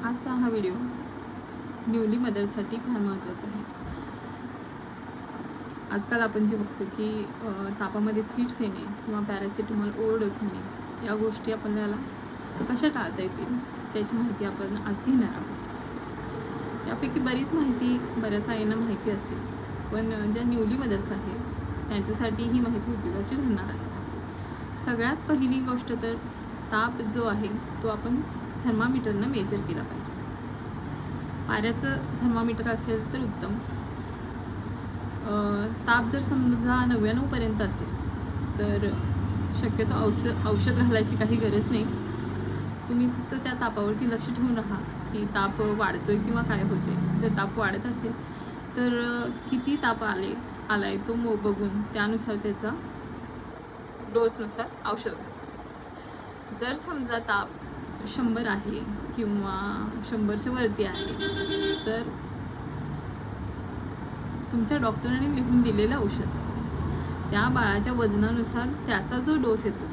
आजचा हा video newly मदरसाठी फार महत्त्वाचा आहे. आजकाल आपण जे बघतो की तापामध्ये फिट्स येणे किंवा पॅरासिटामॉल ओव्हरडोस होणे या गोष्टी आपल्याला कशा टाळता येतील त्याची माहिती आपण आज घेणार आहोत. यापैकी बरीच माहिती बऱ्याच आईंना माहिती असेल, पण ज्या न्यूली मदर्स आहे त्यांच्यासाठी ही माहिती उपयोगाची ठरणार आहे. सगळ्यात पहिली गोष्ट तर ताप जो आहे तो आपण थर्मामीटरनं मेजर केला पाहिजे. पाऱ्याचं थर्मामीटर असेल तर उत्तम. ताप जर समजा 99पर्यंत असेल तर शक्यतो औषध घालायची काही गरज नाही. तुम्ही फक्त त्या तापावरती लक्ष ठेवून राहा की ताप वाढतोय किंवा काय होते. जर ताप वाढत असेल तर किती ताप आलाय तो बघून त्यानुसार त्याचा डोसनुसार औषध घाला. जर समजा ताप 100 आहे किंवा 100च्या वरती आहे तर तुमच्या डॉक्टरांनी लिहून दिलेलं औषध त्या बाळाच्या वजनानुसार त्याचा जो डोस येतो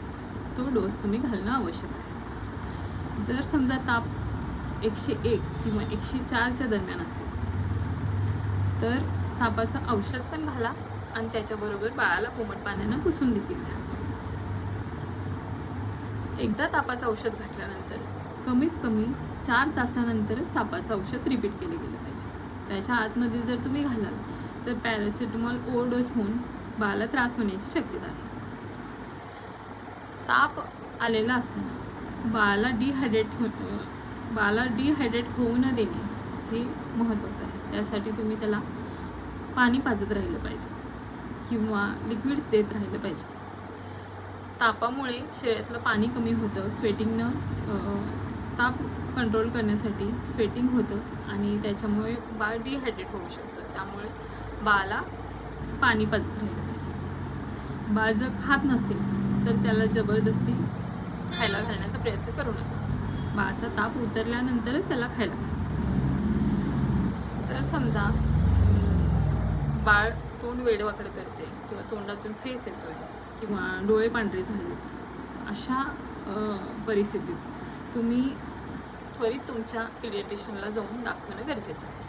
तो डोस तुम्ही घालणं आवश्यक आहे. जर समजा ताप 101 किंवा 104च्या दरम्यान असेल तर तापाचं औषध पण घाला आणि त्याच्याबरोबर बाळाला कोमट पाण्यानं पुसून देखील घ्या. एकदा तापाचं औषध घातल्यानंतर कमीत कमी 4 तासानंतरच तापाचं औषध रिपीट केलं गेलं पाहिजे. त्याच्या आतमध्ये जर तुम्ही घालाल तर पॅरासिटामॉल ओव्हरडोस होऊन बाळाला त्रास होण्याची शक्यता आहे. ताप आलेला असताना बाळाला डिहायड्रेट होऊ न देणे हे महत्त्वाचं आहे. त्यासाठी तुम्ही त्याला पाणी पाजत राहिलं पाहिजे किंवा लिक्विड्स देत राहिलं पाहिजे. तापामुळे शरीरातलं पाणी कमी होतं, स्वेटिंगनं ताप कंट्रोल करण्यासाठी स्वेटिंग होतं आणि त्याच्यामुळे बाळ डिहायड्रेट होऊ शकतं. त्यामुळे बाळाला पाणी पाजत राहिलं पाहिजे. बाळ जर खात नसेल तर त्याला जबरदस्ती खायला घालण्याचा प्रयत्न करू नका. बाळाचा ताप उतरल्यानंतरच त्याला खायला घाला. जर समजा बाळ तोंड वेडवाकडं करते किंवा तोंडातून फेस येतोय किंवा डोळे पांढरे झालेत, अशा परिस्थितीत तुम्ही त्वरित तुमच्या पिडियाट्रिशियनला जाऊन दाखवणं गरजेचं आहे.